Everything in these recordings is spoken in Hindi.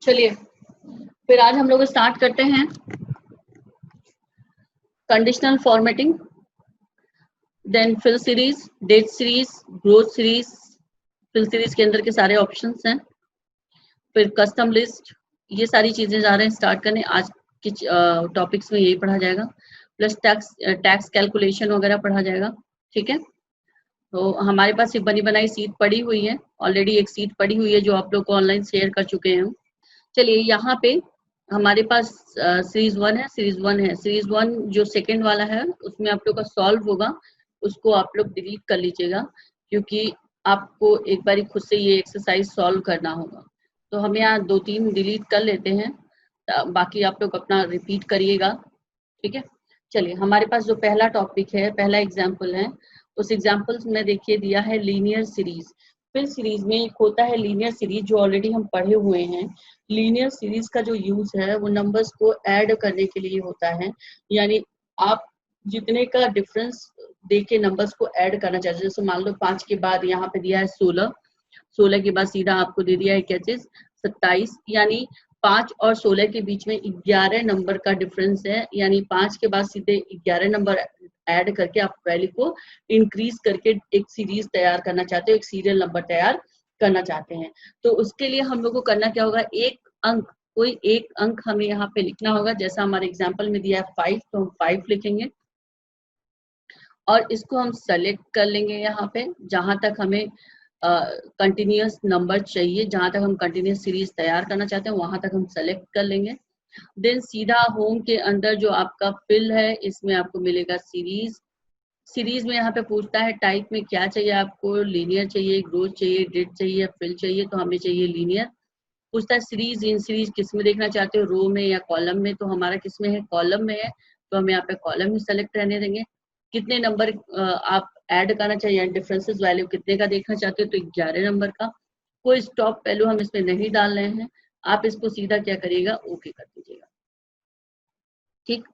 चलिए फिर आज हम लोग स्टार्ट करते हैं conditional formatting, then fill series, date series, growth series. Fill series के अंदर के सारे ऑप्शंस हैं, फिर कस्टम लिस्ट, ये सारी चीजें जा रहे हैं स्टार्ट करने। आज की टॉपिक्स में यही पढ़ा जाएगा, प्लस टैक्स कैलकुलेशन वगैरह पढ़ा जाएगा। ठीक है, तो हमारे पास एक बनी बनाई सीट पड़ी हुई है, ऑलरेडी एक सीट पड़ी हुई है जो आप लोग को ऑनलाइन शेयर कर चुके हैं। चलिए यहाँ पे हमारे पास सीरीज 1 है, सीरीज 1 जो सेकंड वाला है उसमें आप लोग का सॉल्व होगा, उसको आप लोग डिलीट कर लीजिएगा क्योंकि आपको एक बार खुद से ये एक्सरसाइज सॉल्व करना होगा। तो हम यहाँ 2-3 डिलीट कर लेते हैं, बाकी आप लोग अपना रिपीट करिएगा। ठीक है, चलिए हमारे पास जो पहला टॉपिक है, पहला एग्जाम्पल है, उस एग्जाम्पल्स में देखिए दिया है लीनियर सीरीज। फिल सीरीज में एक होता है लीनियर सीरीज जो ऑलरेडी हम पढ़े हुए हैं। लीनियर सीरीज का जो यूज है वो नंबर्स को ऐड करने के लिए होता है, यानी आप जितने का डिफरेंस देके नंबर्स को ऐड करना चाहते हैं। जैसे मान लो 5 के बाद यहाँ पे दिया है 16, 16 के बाद सीधा आपको दे दिया है क्या चीज 27, यानी 5 और 16 के बीच में 11 नंबर का डिफरेंस है, यानी 5 के बाद सीधे 11 नंबर ऐड करके आप वैल्यू को इंक्रीज करके एक सीरीज तैयार करना चाहते हो, एक सीरियल नंबर तैयार करना चाहते हैं। तो उसके लिए हम लोग को करना क्या होगा, एक अंक, कोई एक अंक हमें यहाँ पे लिखना होगा। जैसा हमारे एग्जाम्पल में दिया है 5, तो हम 5 लिखेंगे और इसको हम सेलेक्ट कर लेंगे यहाँ पे जहां तक हमें कंटिन्यूअस नंबर चाहिए, जहां तक हम कंटिन्यूअस सीरीज तैयार करना चाहते हैं वहां तक हम सेलेक्ट कर लेंगे। देन सीधा होम के अंदर जो आपका फिल है इसमें आपको मिलेगा सीरीज। सीरीज में यहाँ पे पूछता है टाइप में क्या चाहिए आपको, लीनियर चाहिए, ग्रोथ चाहिए, डेट चाहिए, फिल चाहिए, तो हमें चाहिए लीनियर। पूछता है सीरीज इन सीरीज किस में देखना चाहते हो, रो में या कॉलम में, तो हमारा किस में है, कॉलम में है, तो हम यहाँ पे कॉलम ही सेलेक्ट रहने देंगे। कितने नंबर आप ऐड करना चाहिए, डिफरेंसेस वैल्यू कितने का देखना चाहते हो, तो 11 नंबर का। कोई स्टॉप वैल्यू हम इसमें नहीं डाल रहे हैं, आप इसको सीधा क्या करिएगा, ओके कर दीजिएगा। ठीक,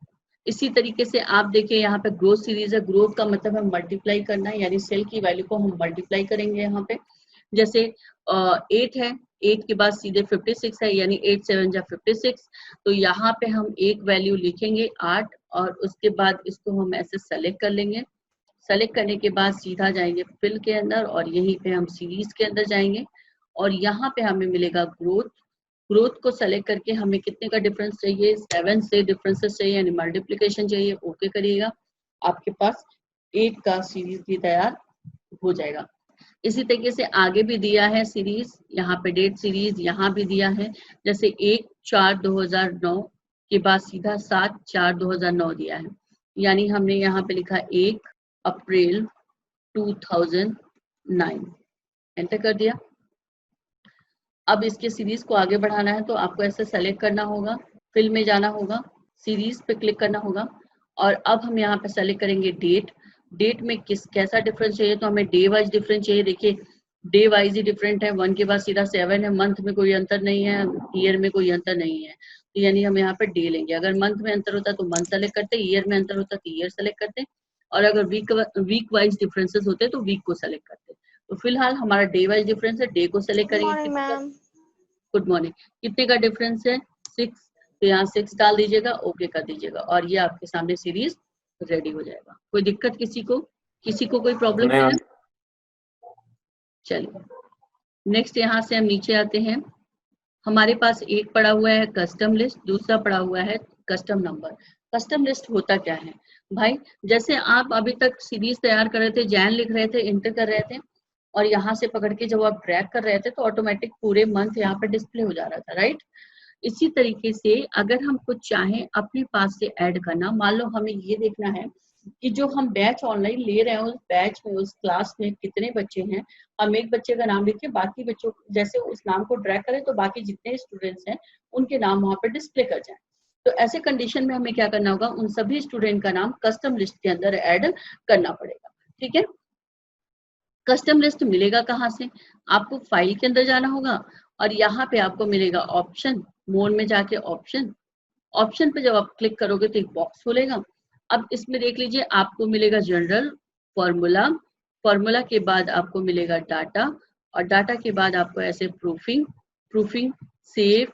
इसी तरीके से आप देखिए यहाँ पे ग्रोथ सीरीज है, ग्रोथ का मतलब है मल्टीप्लाई करना है, यानी सेल की वैल्यू को हम मल्टीप्लाई करेंगे। यहाँ पे जैसे 8 है, 8 के बाद सीधे 56 है, यानी 8 7 जा 56, तो यहाँ पे हम एक वैल्यू लिखेंगे 8 और उसके बाद इसको हम ऐसे सेलेक्ट कर लेंगे। सेलेक्ट करने के बाद सीधा जाएंगे फिल के अंदर और यहीं पे हम सीरीज के अंदर जाएंगे और यहाँ पे हमें मिलेगा ग्रोथ। ग्रोथ को सेलेक्ट करके हमें कितने का डिफरेंस चाहिए, 7 से डिफरेंसेस चाहिए, यानी मल्टीप्लिकेशन चाहिए, ओके करिएगा। आपके पास 8 का सीरीज भी तैयार हो जाएगा। इसी तरीके से आगे भी दिया है सीरीज, यहाँ पे डेट सीरीज यहाँ भी दिया है, जैसे 1/4/2009 के बाद सीधा 7/4/2009 दिया है, यानी हमने यहाँ पे लिखा 1 अप्रैल 2009, एंटर कर दिया। अब इसके सीरीज को आगे बढ़ाना है तो आपको ऐसे सेलेक्ट करना होगा, फिल में जाना होगा, सीरीज पे क्लिक करना होगा और अब हम यहाँ पे सेलेक्ट करेंगे डेट। डेट में कैसा डिफरेंस चाहिए, तो हमें डे वाइज डिफरेंस चाहिए। देखिए डे वाइज ही डिफरेंट है, 1 के बाद सीधा 7 है, मंथ में कोई अंतर नहीं है, ईयर में कोई अंतर नहीं है, तो यानी हम यहाँ पे डे लेंगे। अगर मंथ में अंतर होता तो मंथ सेलेक्ट करते, ईयर में अंतर होता तो ईयर सेलेक्ट करते, और अगर वीक वाइज डिफरेंसेस होते तो वीक को सेलेक्ट करते। तो फिलहाल हमारा डे वाइज डिफरेंस है, डे को सेलेक्ट करेंगे। गुड मॉर्निंग, कितने का डिफरेंस है, 6, तो यहाँ 6 डाल दीजिएगा, ओके कर दीजिएगा और ये आपके सामने सीरीज रेडी हो जाएगा। कोई दिक्कत किसी को कोई प्रॉब्लम है? चलिए नेक्स्ट यहाँ से हम नीचे आते हैं। हमारे पास एक पड़ा हुआ है कस्टम लिस्ट, दूसरा पड़ा हुआ है कस्टम नंबर। कस्टम लिस्ट होता क्या है भाई, जैसे आप अभी तक सीरीज तैयार कर रहे थे, जैन लिख रहे थे, इंटर कर रहे थे और यहाँ से पकड़ के जब आप ड्रैग कर रहे थे तो ऑटोमेटिक पूरे मंथ यहाँ पे डिस्प्ले हो जा रहा था, राइट। इसी तरीके से अगर हम कुछ चाहें अपने पास से ऐड करना, मान लो हमें ये देखना है कि जो हम बैच ऑनलाइन ले रहे हैं उस बैच में, उस क्लास में कितने बच्चे हैं, हम एक बच्चे का नाम लिखे, बाकी बच्चों जैसे उस नाम को ड्रैग करें तो बाकी जितने स्टूडेंट्स हैं उनके नाम वहां पर डिस्प्ले कर जाए। तो ऐसे कंडीशन में हमें क्या करना होगा, उन सभी स्टूडेंट का नाम कस्टम लिस्ट के अंदर ऐड करना पड़ेगा। ठीक है, कस्टम लिस्ट मिलेगा कहाँ से, आपको फाइल के अंदर जाना होगा और यहाँ पे आपको मिलेगा ऑप्शन, मोड में जाके ऑप्शन पे जब आप क्लिक करोगे तो एक बॉक्स खुलेगा। अब इसमें देख लीजिए आपको मिलेगा जनरल, फॉर्मूला के बाद आपको मिलेगा डाटा और डाटा के बाद आपको ऐसे प्रूफिंग, सेव,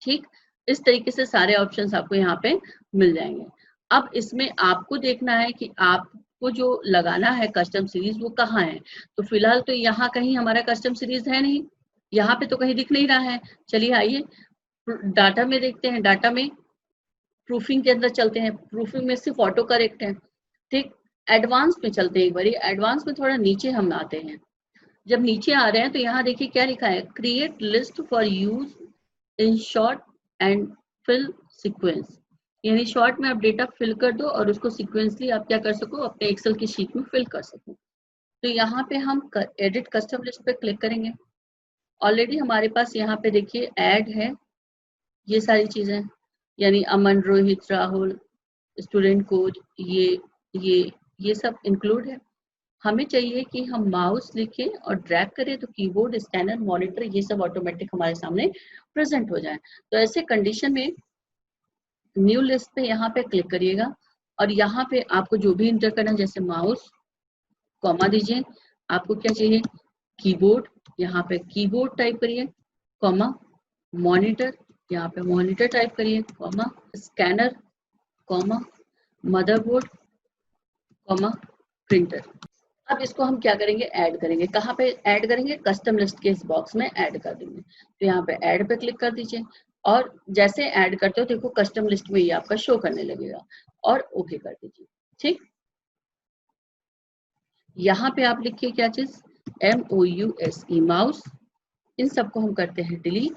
ठीक, इस तरीके से सारे ऑप्शंस आपको यहाँ पे मिल जाएंगे। अब इसमें आपको देखना है कि आपको जो लगाना है कस्टम सीरीज वो कहाँ है। तो फिलहाल तो यहाँ कहीं हमारा कस्टम सीरीज है नहीं, यहाँ पे तो कहीं दिख नहीं रहा है। चलिए आइए डाटा में देखते हैं, डाटा में प्रूफिंग के अंदर चलते हैं। प्रूफिंग में सिर्फ ऑटो करेक्ट है। ठीक, एडवांस में चलते हैं एक बारी। एडवांस में थोड़ा नीचे हम आते हैं। जब नीचे आ रहे हैं तो यहाँ देखिए क्या लिखा है, create list for use in sort and fill sequence. यानी शॉर्ट में आप डेटा फिल कर दो और उसको सीक्वेंसली आप क्या कर सको, अपने एक्सेल की शीट में फिल कर सको। तो यहाँ पे हम एडिट कस्टम लिस्ट पे क्लिक करेंगे। ऑलरेडी हमारे पास यहाँ पे देखिए ऐड है, ये सारी चीजें, यानी अमन, रोहित, राहुल, स्टूडेंट कोड, ये सब इंक्लूड है। हमें चाहिए कि हम माउस लिखें और ड्रैग करें तो कीबोर्ड, स्कैनर, मॉनिटर ये सब ऑटोमेटिक हमारे सामने प्रेजेंट हो जाए। तो ऐसे कंडीशन में न्यू लिस्ट पे यहाँ पे क्लिक करिएगा और यहाँ पे आपको जो भी इंटर करना है, जैसे माउस, कॉमा दीजिए। आपको क्या चाहिए, कीबोर्ड, यहाँ पे कीबोर्ड टाइप करिए, कॉमा, मॉनिटर, यहाँ पे मॉनिटर टाइप करिए, comma, scanner, comma, motherboard, comma, printer. अब इसको हम क्या करेंगे, ऐड करेंगे। कहाँ पे ऐड करेंगे, कस्टम लिस्ट के इस बॉक्स में ऐड कर देंगे। तो यहाँ पे ऐड पे क्लिक कर दीजिए और जैसे ऐड करते हो देखो कस्टम लिस्ट में ये आपका शो करने लगेगा और ओके कर दीजिए। ठीक, यहाँ पे आप लिखिए क्या चीज, MOUSE, माउस। इन सबको हम करते हैं डिलीट,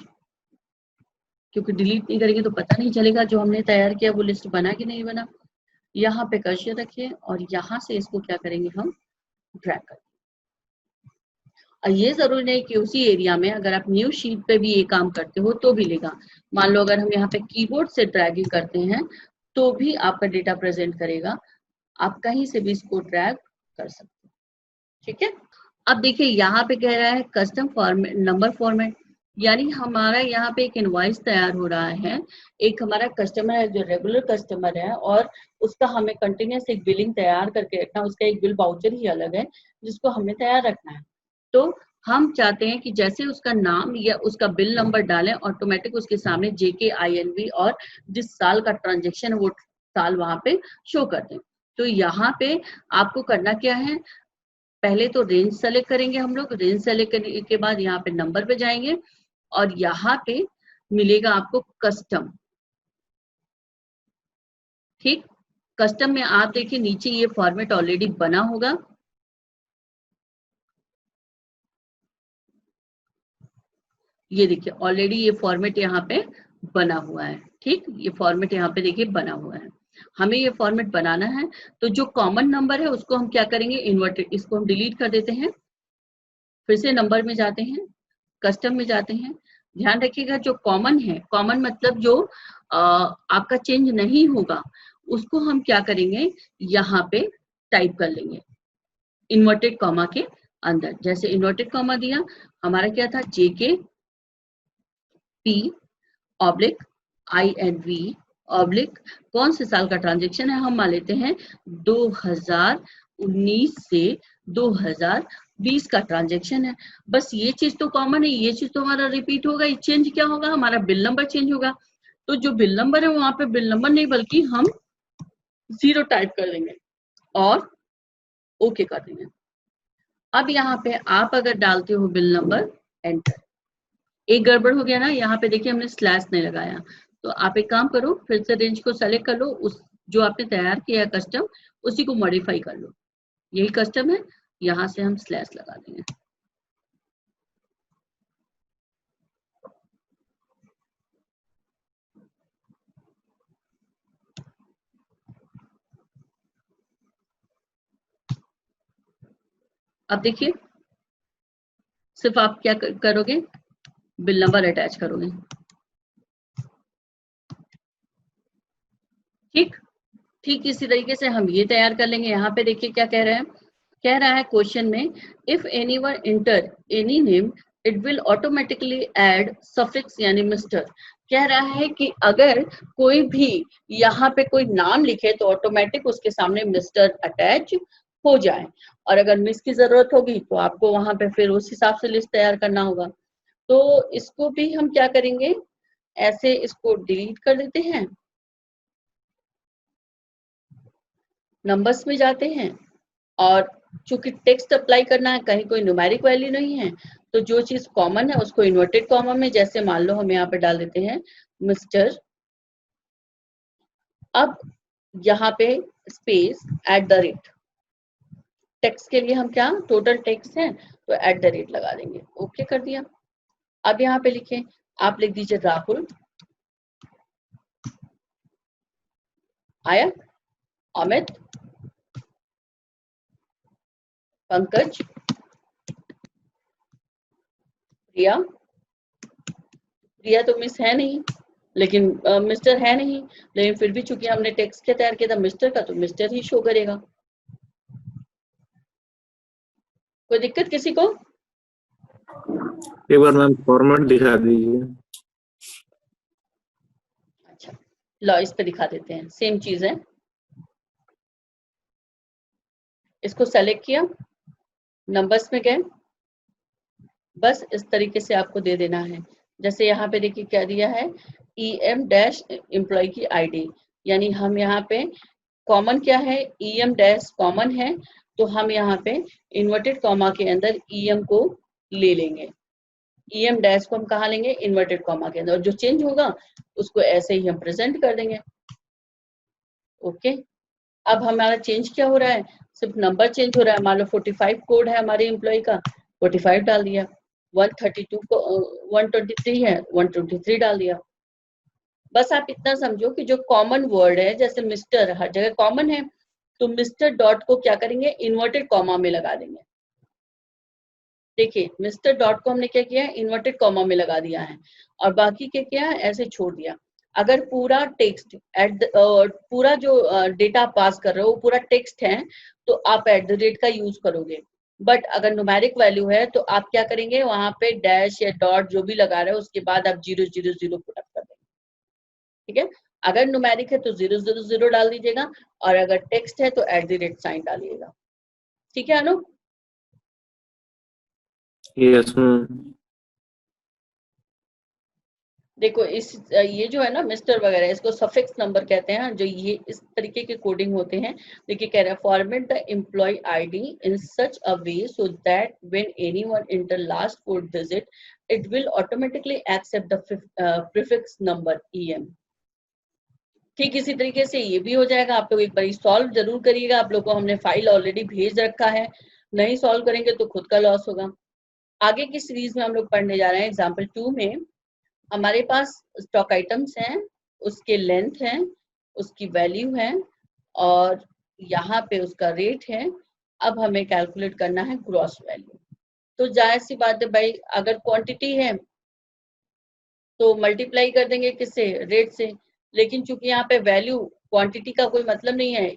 क्योंकि डिलीट नहीं करेंगे तो पता नहीं चलेगा जो हमने तैयार किया वो लिस्ट बना कि नहीं बना। यहाँ पे कर्सर रखिए और यहाँ से इसको क्या करेंगे, हम ड्रैग करेंगे। और ये जरूरी नहीं कि उसी एरिया में, अगर आप न्यू शीट पे भी ये काम करते हो तो भी लेगा। मान लो अगर हम यहाँ पे कीबोर्ड से ड्रैगिंग करते हैं तो भी आपका डेटा प्रेजेंट करेगा। आप कहीं से भी इसको ड्रैग कर सकते हैं। ठीक है, अब देखिए यहाँ पे कह रहा है कस्टम फॉर्मेट, नंबर फॉर्मेट, यानी हमारा यहाँ पे एक इनवॉइस तैयार हो रहा है। एक हमारा कस्टमर है जो रेगुलर कस्टमर है और उसका हमें कंटिन्यूस एक बिलिंग तैयार करके रखना, उसका एक बिल वाउचर ही अलग है जिसको हमें तैयार रखना है। तो हम चाहते हैं कि जैसे उसका नाम या उसका बिल नंबर डालें, ऑटोमेटिक उसके सामने JKINV और जिस साल का ट्रांजेक्शन है वो साल वहां पे शो कर दें। तो यहाँ पे आपको करना क्या है, पहले तो रेंज सेलेक्ट करेंगे हम लोग। रेंज सेलेक्ट करने के बाद यहाँ पे नंबर पे जाएंगे और यहाँ पे मिलेगा आपको कस्टम। ठीक, कस्टम में आप देखिए नीचे ये फॉर्मेट ऑलरेडी बना होगा। ये देखिए ऑलरेडी ये फॉर्मेट यहाँ पे बना हुआ है। ठीक, ये फॉर्मेट यहाँ पे देखिए बना हुआ है। हमें ये फॉर्मेट बनाना है तो जो कॉमन नंबर है उसको हम क्या करेंगे, इन्वर्टेड, इसको हम डिलीट कर देते हैं। फिर से नंबर में जाते हैं, कस्टम में जाते हैं। ध्यान रखिएगा जो कॉमन है, कॉमन मतलब जो आपका चेंज नहीं होगा, उसको हम क्या करेंगे, यहाँ पे टाइप कर लेंगे इन्वर्टेड कॉमा के अंदर। जैसे इन्वर्टेड कॉमा दिया, हमारा क्या था, JKP/INV ऑब्लिक, कौन से साल का ट्रांजेक्शन है, हम मान लेते हैं 2019 से 2020 का ट्रांजेक्शन है। बस ये चीज तो कॉमन है, ये चीज तो हमारा रिपीट होगा। ये चेंज क्या होगा, हमारा बिल नंबर चेंज होगा। तो जो बिल नंबर है वहां पे बिल नंबर नहीं बल्कि हम 0 टाइप कर देंगे और ओके कर देंगे। अब यहाँ पे आप अगर डालते हो बिल नंबर, एंटर। एक गड़बड़ हो गया ना, यहाँ पे देखिए हमने स्लैश नहीं लगाया। तो आप एक काम करो, फिर से रेंज को सेलेक्ट कर लो, उस जो आपने तैयार किया है कस्टम उसी को मॉडिफाई कर लो। यही कस्टम है, यहाँ से हम स्लैश लगा देंगे। अब देखिए सिर्फ आप क्या करोगे, बिल नंबर अटैच करोगे। ठीक, ठीक इसी तरीके से हम ये तैयार कर लेंगे। यहाँ पे देखिए क्या कह रहे हैं, कह रहा है क्वेश्चन में, if anyone enter any name it will automatically add suffix यानी मिस्टर। कह रहा है कि अगर कोई भी यहाँ पे कोई नाम लिखे तो ऑटोमेटिक उसके सामने मिस्टर अटैच हो जाए, और अगर मिस की जरूरत होगी तो आपको वहां पे फिर उस हिसाब से लिस्ट तैयार करना होगा। तो इसको भी हम क्या करेंगे, ऐसे इसको डिलीट कर देते हैं, नंबर्स में जाते हैं, और चूंकि टेक्स्ट अप्लाई करना है, कहीं कोई न्यूमेरिक वैल्यू नहीं है, तो जो चीज कॉमन है उसको इन्वर्टेड कॉमा में, जैसे मान लो हम यहाँ पे डाल देते हैं मिस्टर, अब यहाँ पे स्पेस @ टेक्स्ट के लिए हम क्या टोटल टेक्स्ट है तो @ लगा देंगे, ओके कर दिया। अब यहाँ पे लिखें, आप लिख दीजिए राहुल, आया, अमित, पंकज, प्रिया, प्रिया तो मिस है नहीं, लेकिन मिस्टर है नहीं, लेकिन फिर भी चूंकि हमने टेक्स्ट क्या तैयार किया था मिस्टर का, तो मिस्टर ही शो करेगा। कोई दिक्कत किसी को? एक बार मैम फॉर्मेट दिखा दीजिए। अच्छा, लो इस पे दिखा देते हैं, सेम चीज है। इसको सेलेक्ट किया, नंबर्स में गए, बस इस तरीके से आपको दे देना है। जैसे यहाँ पे देखिए क्या दिया है, EM-एम्प्लॉय की आईडी, यानी हम यहाँ पे कॉमन क्या है, EM- कॉमन है, तो हम यहाँ पे इन्वर्टेड कॉमा के अंदर EM को ले लेंगे। EM- को हम कहाँ लेंगे, इन्वर्टेड कॉमा के अंदर, और जो चेंज होगा उसको ऐसे ही हम प्रेजेंट कर देंगे। ओके, अब हमारा चेंज क्या हो रहा है, सिर्फ नंबर चेंज हो रहा है। मान लो 45 कोड है हमारे एम्प्लॉय का, 45 डाल दिया, 132 को 123 है, 123 डाल दिया। बस आप इतना समझो कि जो कॉमन वर्ड है, जैसे मिस्टर हर जगह कॉमन है, तो मिस्टर डॉट को क्या करेंगे, इन्वर्टेड कॉमा में लगा देंगे। देखिए मिस्टर डॉट को हमने क्या किया है, इन्वर्टेड कॉमा में लगा दिया है, और बाकी के क्या है ऐसे छोड़ दिया। अगर पूरा टेक्स्ट पूरा जो डेटा पास कर रहे हो वो पूरा टेक्स्ट है, तो आप @ का यूज करोगे। बट अगर न्यूमेरिक वैल्यू है तो आप क्या करेंगे, वहां पे डैश या डॉट जो भी लगा रहे हो उसके बाद आप 000 पुट अप कर देंगे। ठीक है, अगर न्यूमेरिक है तो 000 डाल दीजिएगा, और अगर टेक्स्ट है तो @ साइन डालिएगा। ठीक है अनु? Yes ma'am. देखो ये जो है ना मिस्टर वगैरह, इसको सफिक्स नंबर कहते हैं, जो ये इस तरीके के कोडिंग होते हैं। देखिए कह रहा है, format the employ ID in such a way so that when anyone enter last 4 digit it will automatically accept the prefix number EM। ठीक इसी तरीके से ये भी हो जाएगा। आप लोग एक बार सॉल्व जरूर करिएगा, आप लोग को हमने फाइल ऑलरेडी भेज रखा है, नहीं सॉल्व करेंगे तो खुद का लॉस होगा। आगे की सीरीज में हम लोग पढ़ने जा रहे हैं एग्जाम्पल 2 में। हमारे पास स्टॉक आइटम्स हैं, उसके लेंथ है, उसकी वैल्यू है, और यहाँ पे उसका रेट है। अब हमें कैलकुलेट करना है ग्रॉस वैल्यू। तो जाहिर सी बात है भाई, अगर क्वांटिटी है तो मल्टीप्लाई कर देंगे किससे, रेट से। लेकिन चूंकि यहाँ पे वैल्यू, क्वांटिटी का कोई मतलब नहीं है,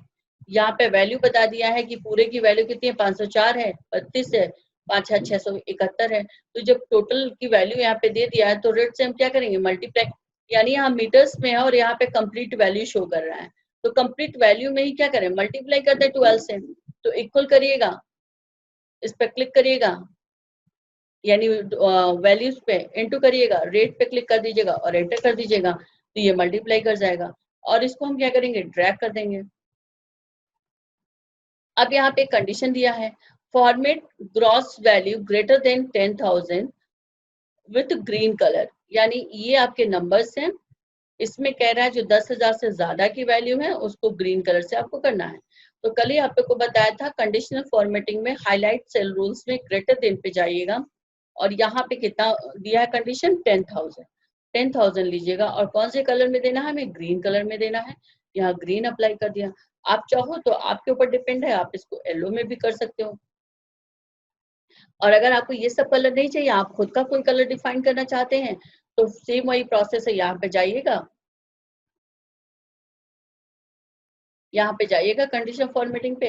यहाँ पे वैल्यू बता दिया है कि पूरे की वैल्यू कितनी है, 504 है, 32 है, 5 है, 671 है। तो जब टोटल की वैल्यू यहाँ पे दे दिया है तो रेट से हम क्या करेंगे, मल्टीप्लाई, यानी यहाँ मीटर्स में है और यहाँ पे कंप्लीट वैल्यू शो कर रहा है, तो कंप्लीट वैल्यू में ही क्या करें, मल्टीप्लाई कर दे 12 से। तो इक्वल करिएगा, इस पर क्लिक करिएगा, यानी वैल्यूज पे इनटू करिएगा, रेट पे क्लिक कर दीजिएगा और एंटर कर दीजिएगा, तो ये मल्टीप्लाई कर जाएगा। और इसको हम क्या करेंगे, ड्रैग कर देंगे। अब यहाँ पे कंडीशन दिया है, format gross value greater than 10,000 with green colour, यानी ये आपके नंबर्स हैं। इसमें कह रहा है जो 10,000 से ज्यादा की वैल्यू है उसको ग्रीन कलर से आपको करना है। तो कल ही आप लोग को बताया था, कंडीशनल फॉर्मेटिंग में हाईलाइट सेल रूल्स में ग्रेटर देन पे जाइएगा, और यहाँ पे कितना दिया है कंडीशन, 10,000, 10,000 लीजिएगा, और कौन से कलर में देना है, हमें ग्रीन कलर में देना है। यहाँ ग्रीन अप्लाई कर दिया। आप चाहो तो आपके ऊपर डिपेंड है, आप इसको येलो में भी कर सकते हो, और अगर आपको ये सब कलर नहीं चाहिए, आप खुद का कोई कलर डिफाइन करना चाहते हैं, तो सेम वही प्रोसेस है। यहाँ पे जाइएगा, यहाँ पे जाइएगा कंडीशन फॉर्मेटिंग पे,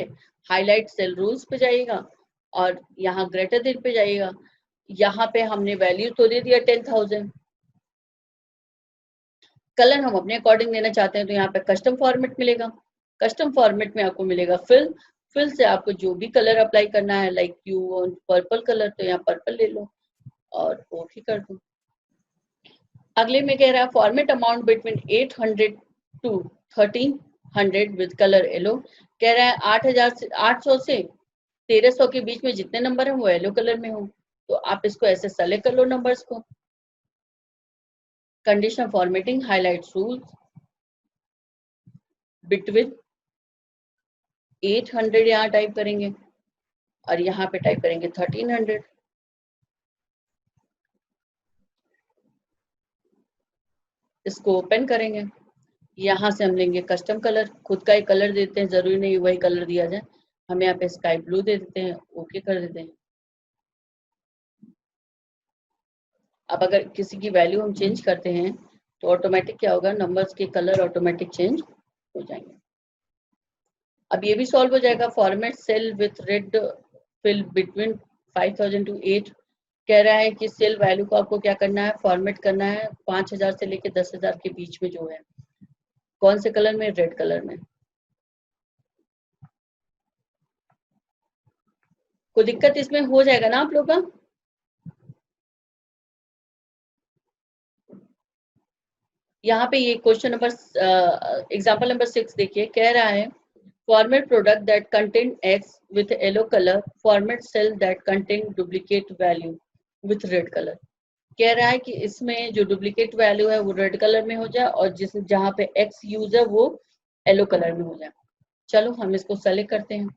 हाईलाइट सेल रूल्स पे जाइएगा, और यहाँ ग्रेटर देन पे जाइएगा। यहाँ पे हमने वैल्यू तो दे दिया 10,000, कलर हम अपने अकॉर्डिंग देना चाहते हैं, तो यहाँ पे कस्टम फॉर्मेट मिलेगा। कस्टम फॉर्मेट में आपको मिलेगा फिल, फिल से आपको जो भी कलर अप्लाई करना है, लाइक यू पर्पल कलर, तो यहाँ पर्पल ले लो और ओके कर दो। अगले में कह रहा है format amount between 800 to 1300 with colour yellow. कह रहा है 800 से 1300 के बीच में जितने नंबर है वो येलो कलर में हो। तो आप इसको ऐसे सेलेक्ट कर लो नंबर्स को। Condition formatting highlight rules between 800 यहाँ टाइप करेंगे और यहाँ पे टाइप करेंगे 1300। इसको ओपन करेंगे, यहाँ से हम लेंगे कस्टम कलर, खुद का एक कलर देते हैं, जरूरी नहीं वही कलर दिया जाए। हम यहाँ पे स्काई ब्लू दे देते हैं, ओके कर देते हैं। अब अगर किसी की वैल्यू हम चेंज करते हैं तो ऑटोमेटिक क्या होगा, नंबर्स के कलर ऑटोमेटिक चेंज हो जाएंगे। अब ये भी सॉल्व हो जाएगा। Format cell with red fill between 5000 to 8। कह रहा है कि सेल वैल्यू को आपको क्या करना है, फॉर्मेट करना है 5000 से लेके 10,000 के बीच में जो है। कौन से कलर में, रेड कलर में। कोई दिक्कत इसमें हो जाएगा ना आप लोग का। यहाँ पे ये क्वेश्चन नंबर एग्जाम्पल नंबर 6 देखिए, कह रहा है format product that contain X with yellow colour, format cell that contain duplicate value with red colour. कह रहा है कि इसमें जो डुप्लीकेट वैल्यू है वो रेड कलर में हो जाए और जिस जहाँ पे एक्स यूज है वो येलो कलर में हो जाए। चलो हम इसको सेलेक्ट करते हैं।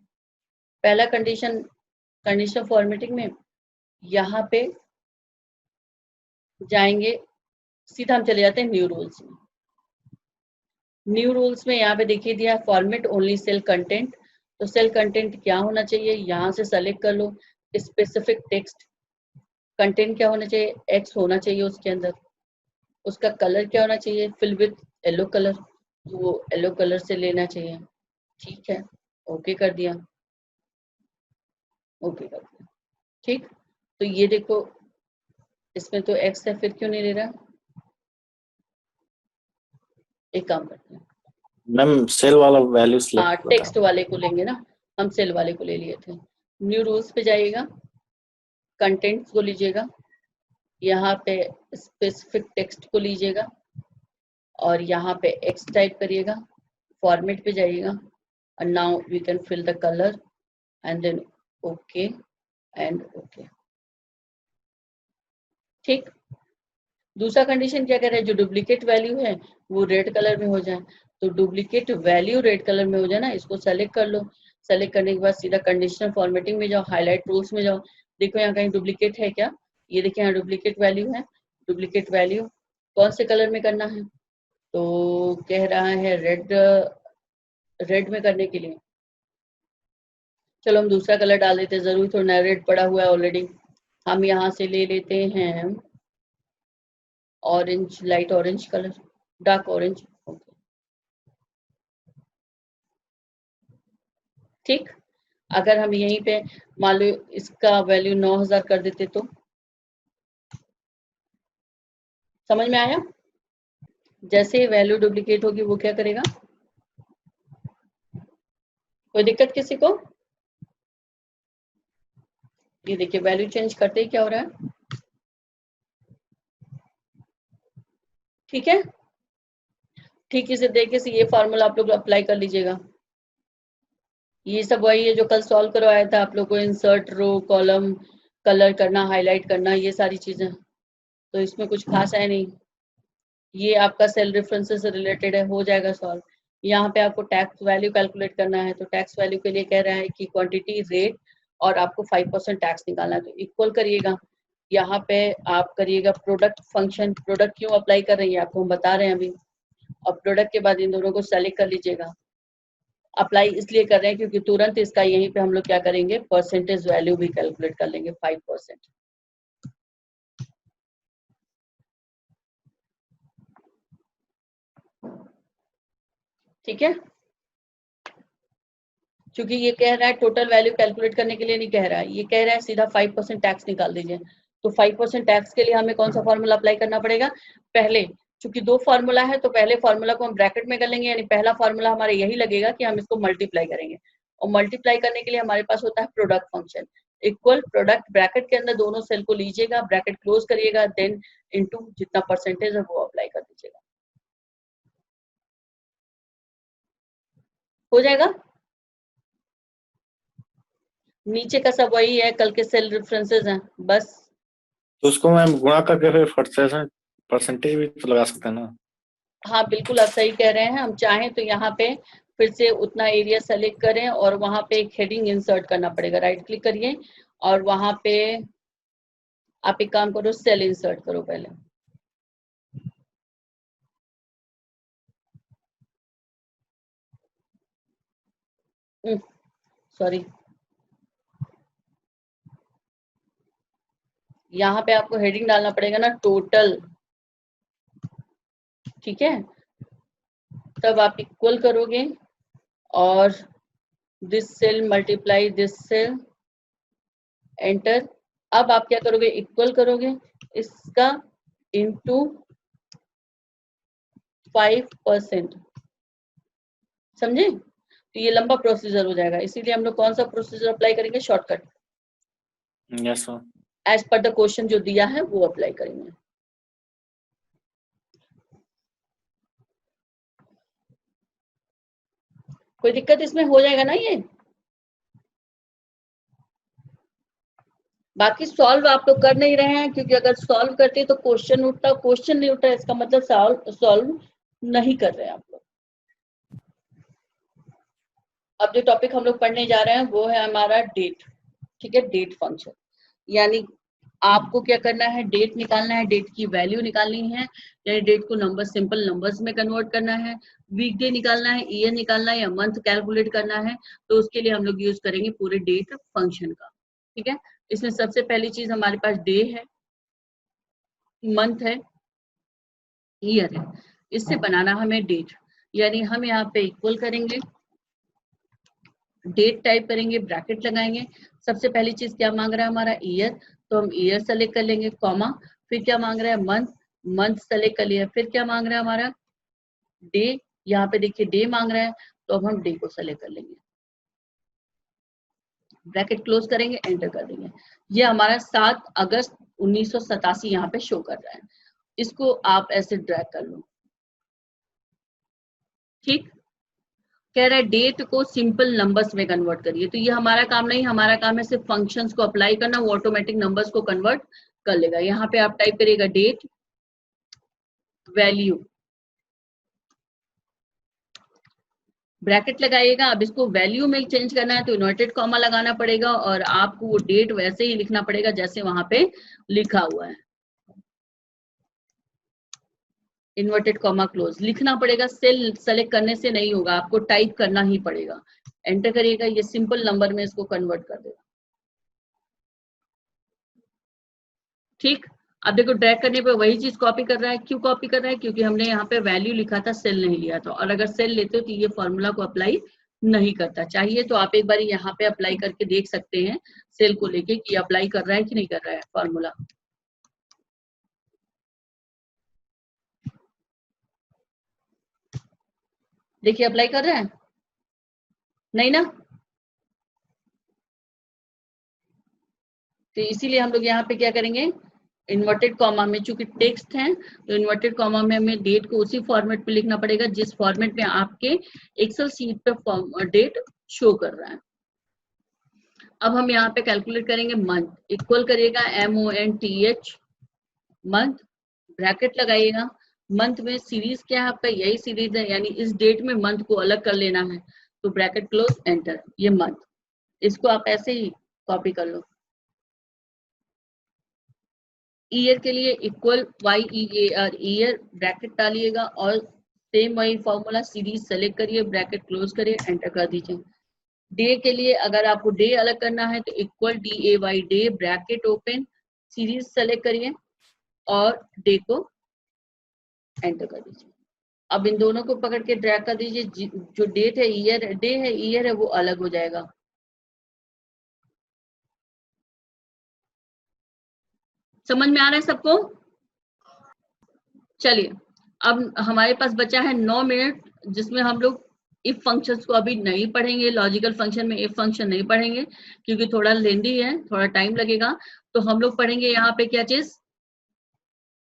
पहला कंडीशन फॉर्मेटिंग में यहाँ पे जाएंगे, सीधा हम चले जाते हैं न्यू रूल्स में। न्यू रूल्स में यहाँ पे देखिए दिया है फॉर्मेट ओनली सेल कंटेंट। तो सेल कंटेंट क्या होना चाहिए, यहाँ से सेलेक्ट कर लो। स्पेसिफिक टेक्स्ट कंटेंट क्या होना चाहिए, एक्स होना चाहिए उसके अंदर। उसका कलर क्या होना चाहिए, फिल विथ येलो कलर, तो वो येलो कलर से लेना चाहिए। ठीक है, ओके कर दिया, ओके कर दिया। ठीक, तो ये देखो इसमें तो एक्स है, फिर क्यों नहीं ले रहा। एक काम करते हैं, मैम सेल वाला वैल्यू हाँ सिलेक्ट टेक्स्ट वाले को लेंगे ना, हम सेल वाले को ले लिए थे। न्यू रूल्स पे जाइएगा, कंटेंट्स को लीजिएगा, यहाँ पे स्पेसिफिक टेक्स्ट को लीजिएगा और यहाँ पे एक्स टाइप करिएगा, फॉर्मेट पे जाइएगा and now we can fill the color and then okay and okay। ठीक, दूसरा कंडीशन क्या कह रहा है, जो डुप्लीकेट वैल्यू है वो रेड कलर में हो जाए। तो डुप्लीकेट वैल्यू रेड कलर में हो जाए ना, इसको सेलेक्ट कर लो। सेलेक्ट करने के बाद सीधा कंडीशनल फॉर्मेटिंग में जाओ, हाईलाइट रूल्स में जाओ, देखो यहाँ कहीं डुप्लीकेट है क्या। ये देखिए यहाँ डुप्लीकेट वैल्यू है। डुप्लीकेट वैल्यू कौन से कलर में करना है, तो कह रहा है रेड में करने के लिए। चलो हम दूसरा कलर डाल देते हैं, जरूर थोड़ा रेड पड़ा हुआ है ऑलरेडी। हम यहाँ से ले लेते हैं orange, light orange colour, dark orange. ठीक, अगर हम यहीं पे मान लो इसका वैल्यू 9000 कर देते तो समझ में आया। जैसे वैल्यू डुप्लीकेट होगी वो क्या करेगा, कोई दिक्कत किसी को। ये देखिए वैल्यू चेंज करते ही क्या हो रहा है, ठीक है। ठीक इसे देखे से ये फॉर्मूला आप लोग अप्लाई कर लीजिएगा। ये सब वही है जो कल सॉल्व करवाया था आप लोग को, इंसर्ट रो कॉलम, कलर करना, हाईलाइट करना, ये सारी चीजें। तो इसमें कुछ खास है नहीं, ये आपका सेल रेफरेंसेस से रिलेटेड है, हो जाएगा सॉल्व। यहाँ पे आपको टैक्स वैल्यू कैलकुलेट करना है, तो टैक्स वैल्यू के लिए कह रहा है कि क्वांटिटी, रेट और आपको 5% टैक्स निकालना है, तो इक्वल करिएगा। यहाँ पे आप करिएगा प्रोडक्ट फंक्शन, प्रोडक्ट क्यों अप्लाई कर रही है आपको हम बता रहे हैं अभी। और प्रोडक्ट के बाद इन दोनों को सेलेक्ट कर लीजिएगा। अप्लाई इसलिए कर रहे हैं क्योंकि तुरंत इसका यहीं पे हम लोग क्या करेंगे, परसेंटेज वैल्यू भी कैलकुलेट कर लेंगे 5%। ठीक है, क्योंकि ये कह रहा है टोटल वैल्यू कैलकुलेट करने के लिए नहीं कह रहा है, ये कह रहा है सीधा 5% टैक्स निकाल दीजिए। तो 5% टैक्स के लिए हमें कौन सा फॉर्मूला अप्लाई करना पड़ेगा, पहले चूंकि दो फॉर्मूला है तो पहले फॉर्मूला को हम ब्रैकेट में कर लेंगे, यानी पहला फॉर्मूला हमारा यही लगेगा कि हम इसको मल्टीप्लाई करेंगे। और मल्टीप्लाई करने के लिए हमारे पास होता है product function. Equal product bracket के अंदर दोनों सेल को लीजिएगा, ब्रैकेट क्लोज करिएगा, देन इनटू जितना परसेंटेज है वो अप्लाई कर दीजिएगा, हो जाएगा। नीचे का सब वही है, कल के सेल रेफरेंसेस हैं बस। तो उसको मैम गुणा करके फिर परसेंटेज भी तो लगा सकते हैं ना। हाँ बिल्कुल आप सही कह रहे हैं, हम चाहें तो यहाँ पे फिर से उतना एरिया सेलेक्ट करें और वहां पे एक हेडिंग इंसर्ट करना पड़ेगा, राइट क्लिक करिए और वहां पे आप एक काम करो, सेल इंसर्ट करो पहले। सॉरी, यहाँ पे आपको हेडिंग डालना पड़ेगा ना, टोटल, ठीक है। तब आप इक्वल करोगे और this cell multiply this cell, enter. अब आप क्या करोगे, इक्वल करोगे इसका इनटू 5%, समझे। तो ये लंबा प्रोसीजर हो जाएगा, इसीलिए हम लोग कौन सा प्रोसीजर अप्लाई करेंगे, shortcut, yes sir. As per the question जो दिया है वो अप्लाई करेंगे। कोई दिक्कत इसमें हो जाएगा ना ये। बाकी सॉल्व आप लोग कर नहीं रहे हैं, क्योंकि अगर सॉल्व करते तो क्वेश्चन उठता, क्वेश्चन नहीं उठता इसका मतलब सॉल्व नहीं कर रहे हैं आप लोग। अब जो टॉपिक हम लोग पढ़ने जा रहे हैं वो है हमारा डेट, ठीक है, डेट फंक्शन। यानी आपको क्या करना है, डेट निकालना है, डेट की वैल्यू निकालनी है, यानी डेट को नंबर सिंपल नंबर्स में कन्वर्ट करना है, वीकडे निकालना है, ईयर निकालना है या मंथ कैलकुलेट करना है। तो उसके लिए हम लोग यूज करेंगे पूरे डेट फंक्शन का, ठीक है। इसमें सबसे पहली चीज हमारे पास डे है, मंथ है, ईयर है, इससे बनाना हमें डेट। यानी हम यहाँ पे इक्वल करेंगे, डेट टाइप करेंगे, ब्रैकेट लगाएंगे। सबसे पहली चीज क्या मांग रहा है हमारा, ईयर, तो हम ईयर सेलेक्ट कर लेंगे, कॉमा, फिर क्या मांग रहा है, मंथ, मंथ सेलेक्ट कर लिया, फिर क्या मांग रहा है हमारा, डे, यहाँ पे देखिए डे मांग रहा है, तो अब हम डे को सेलेक्ट कर लेंगे, ब्रैकेट क्लोज करेंगे, एंटर कर देंगे। ये हमारा 7 अगस्त 1987 यहाँ पे शो कर रहा है, इसको आप ऐसे ड्रैग कर लो, ठीक। कह रहा है डेट को सिंपल नंबर्स में कन्वर्ट करिए, तो ये हमारा काम नहीं, हमारा काम है सिर्फ फंक्शंस को अप्लाई करना, वो ऑटोमेटिक नंबर्स को कन्वर्ट कर लेगा। यहाँ पे आप टाइप करिएगा डेट वैल्यू, ब्रैकेट लगाइएगा। अब इसको वैल्यू में चेंज करना है तो इन्वर्टेड कॉमा लगाना पड़ेगा और आपको वो डेट वैसे ही लिखना पड़ेगा जैसे वहां पे लिखा हुआ है, इन्वर्टेड कॉमा क्लोज लिखना पड़ेगा, सेल सेलेक्ट करने से नहीं होगा, आपको टाइप करना ही पड़ेगा। एंटर करिएगा, ये सिंपल नंबर में इसको कन्वर्ट कर देगा, ठीक। अब देखो ड्रैग करने पे वही चीज कॉपी कर रहा है, क्यों कॉपी कर रहा है, क्योंकि हमने यहाँ पे वैल्यू लिखा था, सेल नहीं लिया था, और अगर सेल लेते हो तो ये फॉर्मूला को अप्लाई नहीं करता। चाहिए तो आप एक बार यहाँ पे अप्लाई करके देख सकते हैं सेल को लेके कि अप्लाई कर रहा है कि नहीं कर रहा है फॉर्मूला। देखिए अप्लाई कर रहा है, नहीं ना। तो इसीलिए हम लोग यहाँ पे क्या करेंगे, इन्वर्टेड कॉमा में, चूंकि टेक्स्ट है तो इन्वर्टेड कॉमा में हमें डेट को उसी फॉर्मेट में लिखना पड़ेगा जिस फॉर्मेट में आपके एक्सेल शीट पे डेट शो कर रहा है। अब हम यहाँ पे कैलकुलेट करेंगे मंथ, इक्वल करिएगा MONTH, मंथ, ब्रैकेट लगाइएगा। मंथ में सीरीज क्या है आपका, यही सीरीज है, यानी इस डेट में मंथ को अलग कर लेना है, तो ब्रैकेट क्लोज, एंटर, ये मंथ। इसको आप ऐसे ही कॉपी कर लो। ईयर के लिए इक्वल YEAR, ईयर, ब्रैकेट डालिएगा और सेम वही फॉर्मूला, सीरीज सेलेक्ट करिए, ब्रैकेट क्लोज करिए, एंटर कर दीजिए। डे के लिए अगर आपको डे अलग करना है तो equal DAY, day, bracket open, series select करिए और डे को एंटर कर दीजिए। अब इन दोनों को पकड़ के ड्रैग कर दीजिए, जो डेट है ईयर, डे है ईयर है, वो अलग हो जाएगा। समझ में आ रहा है सबको। चलिए अब हमारे पास बचा है 9 मिनट, जिसमें हम लोग इफ फंक्शंस को अभी नहीं पढ़ेंगे, लॉजिकल फंक्शन में इफ फंक्शन नहीं पढ़ेंगे क्योंकि थोड़ा लेंदी है, थोड़ा टाइम लगेगा। तो हम लोग पढ़ेंगे यहाँ पे क्या चीज,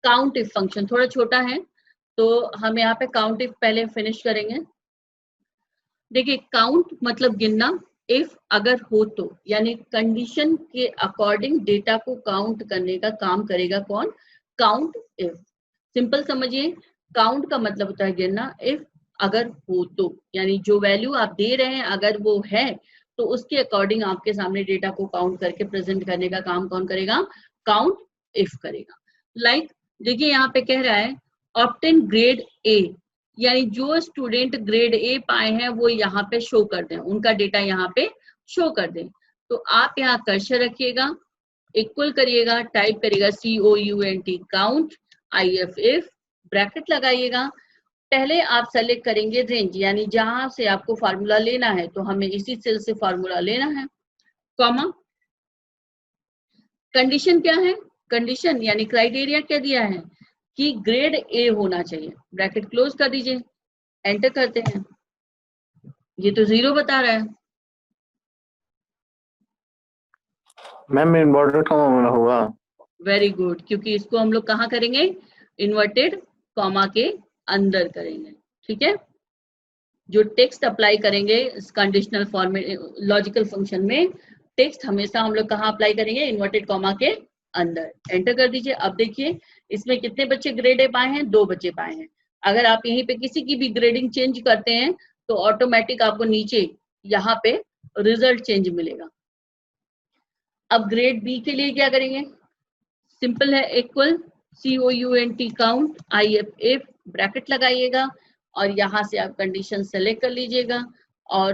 काउंट इफ फंक्शन, थोड़ा छोटा है तो हम यहाँ पे काउंट इफ पहले फिनिश करेंगे। देखिए काउंट मतलब गिनना, इफ अगर हो तो, यानी कंडीशन के अकॉर्डिंग डेटा को काउंट करने का काम करेगा कौन, काउंट इफ। सिंपल समझिए, काउंट का मतलब होता है गिनना, इफ अगर हो तो, यानी जो वैल्यू आप दे रहे हैं अगर वो है तो उसके अकॉर्डिंग आपके सामने डेटा को काउंट करके प्रेजेंट करने का काम कौन करेगा, काउंट इफ करेगा। लाइक देखिए यहाँ पे कह रहा है ऑब्टेन ग्रेड ए, यानी जो स्टूडेंट ग्रेड ए पाए हैं वो यहाँ पे शो कर दें, उनका डेटा यहाँ पे शो कर दें। तो आप यहाँ कर्सर रखिएगा, इक्वल करिएगा, टाइप करिएगा COUNT count IF if, bracket लगाइएगा। पहले आप सेलेक्ट करेंगे रेंज, यानी जहां से आपको फार्मूला लेना है तो हमें इसी सेल से फार्मूला लेना है, कॉमा। कंडीशन क्या है, कंडीशन यानी क्राइटेरिया क्या दिया है कि ग्रेड ए होना चाहिए, ब्रैकेट क्लोज कर दीजिए, एंटर करते हैं। ये तो 0 बता रहा है। मैम इन्वर्टेड कॉमा होगा। वेरी गुड, क्योंकि इसको हम लोग कहाँ करेंगे, इन्वर्टेड कॉमा के अंदर करेंगे, ठीक है। जो टेक्स्ट अप्लाई करेंगे इस कंडीशनल फॉर्मेट लॉजिकल फंक्शन में, टेक्स्ट हमेशा हम लोग कहाँ अप्लाई करेंगे, इन्वर्टेड कॉमा के अंदर। एंटर कर दीजिए। अब देखिए इसमें कितने बच्चे ग्रेड ए पाए हैं, 2 बच्चे पाए हैं। अगर आप यहीं पे किसी की भी ग्रेडिंग चेंज करते हैं तो ऑटोमेटिक आपको नीचे यहाँ पे रिजल्ट चेंज मिलेगा। अब ग्रेड बी के लिए क्या करेंगे, सिंपल है, equal COUNT count IF if, bracket लगाइएगा और यहाँ से आप कंडीशन सेलेक्ट कर लीजिएगा और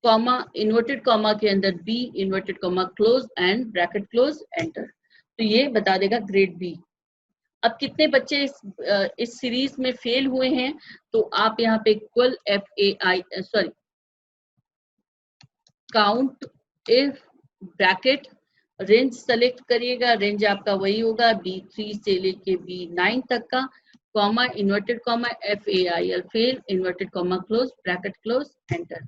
कॉमा, इन्वर्टेड कॉमा के अंदर B, inverted comma close and bracket close, enter. तो ये बता देगा ग्रेड बी। अब कितने बच्चे इस सीरीज में फेल हुए हैं, तो आप यहाँ पे equal FAI sorry count if bracket range select करिएगा, रेंज आपका वही होगा B3 से लेके B9 तक का, comma, inverted comma, FAIL fail, inverted comma close, bracket close, enter.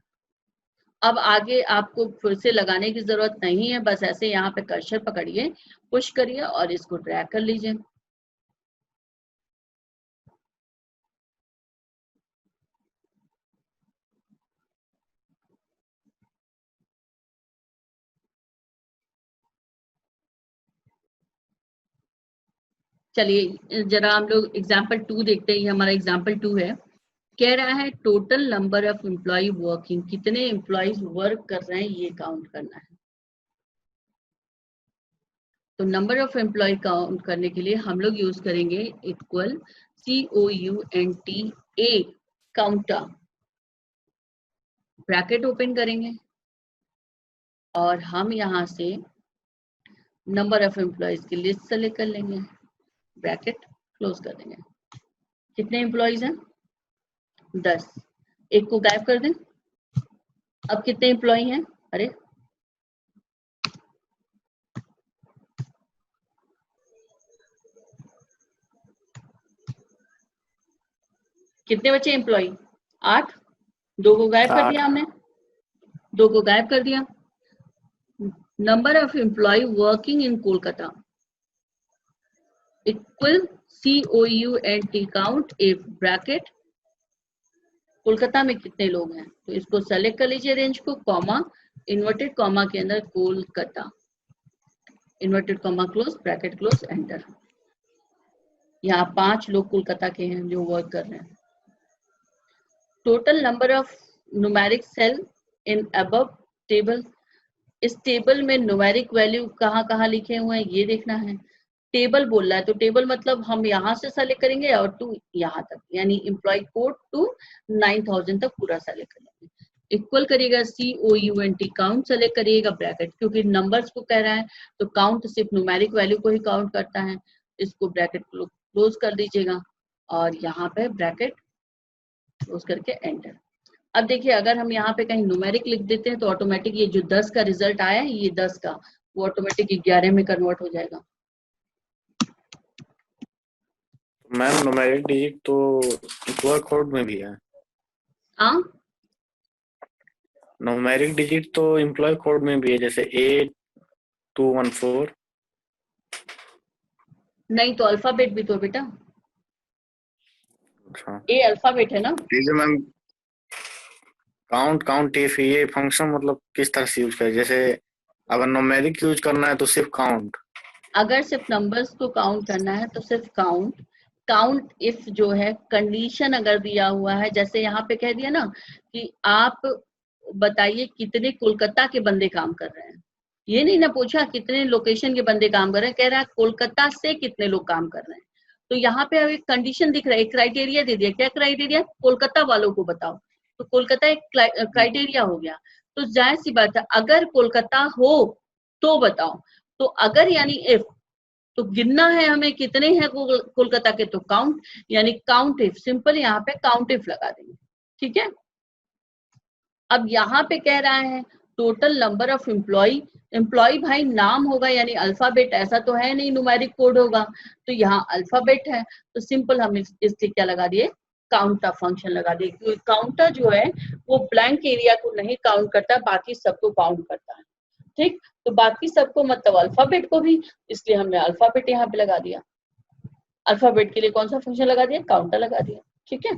अब आगे आपको फिर से लगाने की जरूरत नहीं है, बस ऐसे यहाँ पे कर्सर पकड़िए, पुश करिए और इसको ड्रैग कर लीजिए। चलिए जरा हम लोग एग्जाम्पल 2 देखते हैं। ये हमारा एग्जाम्पल 2 है। कह रहा है total number of employ working, कितने एम्प्लॉयज वर्क कर रहे हैं ये काउंट करना है। तो नंबर ऑफ एम्प्लॉय काउंट करने के लिए हम लोग यूज करेंगे इक्वल COUNTA काउंटा, ब्रैकेट ओपन करेंगे और हम यहाँ से नंबर ऑफ एम्प्लॉयज की लिस्ट सेलेक्ट कर लेंगे, ब्रैकेट क्लोज कर देंगे। कितने एम्प्लॉयज हैं, 10। एक को गायब कर दें। अब कितने एम्प्लॉय हैं, अरे कितने बचे एम्प्लॉय, 8। 2 को गायब कर दिया हमने, 2 को गायब कर दिया। Number of employ working in Kolkata equal COUNT count if, bracket Kolkata में कितने लोग हैं, तो इसको सेलेक्ट कर लीजिए रेंज को, कॉमा, इन्वर्टेड कॉमा के अंदर Kolkata, inverted comma close, bracket close, enter. यहाँ 5 लोग कोलकाता के हैं जो वर्क कर रहे हैं। Total number of numeric cell in above table, इस टेबल में न्यूमेरिक वैल्यू कहाँ कहाँ लिखे हुए हैं ये देखना है। टेबल बोल रहा है तो टेबल मतलब हम यहाँ से सेलेक्ट करेंगे और टू यहाँ तक, यानी एम्प्लॉय कोड टू 9000 तक पूरा सेलेक्ट करेंगे। इक्वल करिएगा COUNT काउंट सेलेक्ट करिएगा, ब्रैकेट, क्योंकि नंबर्स को कह रहा है तो काउंट सिर्फ न्यूमेरिक वैल्यू को ही काउंट करता है। इसको ब्रैकेट क्लोज कर दीजिएगा और यहाँ पे ब्रैकेट क्लोज करके एंटर। अब देखिए अगर हम यहाँ पे कहीं न्यूमेरिक लिख देते हैं तो ऑटोमेटिक ये जो 10 का रिजल्ट आया है, ये 10 का, वो ऑटोमेटिक 11 में कन्वर्ट हो जाएगा। मैम न्यूमेरिक डिजिट तो QR कोड में भी है। हाँ न्यूमेरिक डिजिट तो एम्प्लॉय कोड में भी है, जैसे 8214। नहीं तो अल्फाबेट भी तो बेटा, अच्छा, ए अल्फाबेट है ना। ठीक है मैम। काउंट इफ ये फंक्शन मतलब किस तरह से यूज करें, जैसे अगर न्यूमेरिक यूज करना है तो सिर्फ काउंट। अगर सिर्फ नंबर्स को काउंट करना है तो सिर्फ काउंट। काउंट इफ जो है कंडीशन अगर दिया हुआ है, जैसे यहाँ पे कह दिया ना कि आप बताइए कितने कोलकाता के बंदे काम कर रहे हैं, ये नहीं ना पूछा कितने लोकेशन के बंदे काम कर रहे हैं, कह रहा है कोलकाता से कितने लोग काम कर रहे हैं। तो यहाँ पे अब एक कंडीशन दिख रहा है, एक क्राइटेरिया दे दिया। क्या क्राइटेरिया? कोलकाता वालों को बताओ। तो कोलकाता एक क्राइटेरिया हो गया। तो जाहिर सी बात है अगर कोलकाता हो तो बताओ। तो अगर यानी इफ, तो गिनना है हमें कितने हैं कोलकाता के, तो काउंट, यानी काउंट इफ। सिंपल यहाँ पे काउंट इफ लगा देंगे। ठीक है। अब यहाँ पे कह रहा है total number of employ. Employ भाई नाम होगा यानी अल्फाबेट, ऐसा तो है नहीं न्यूमेरिक कोड होगा। तो यहाँ अल्फाबेट है तो सिंपल हम इसलिए क्या लगा दिए, काउंटर फंक्शन लगा दिए, क्योंकि काउंटर जो है वो ब्लैंक एरिया को नहीं काउंट करता, बाकी सबको काउंट करता है। ठीक, तो बाकी सबको मतलब अल्फाबेट को भी, इसलिए हमने अल्फाबेट यहाँ पे लगा दिया। अल्फाबेट के लिए कौन सा फंक्शन लगा दिया, काउंटर लगा दिया। ठीक है।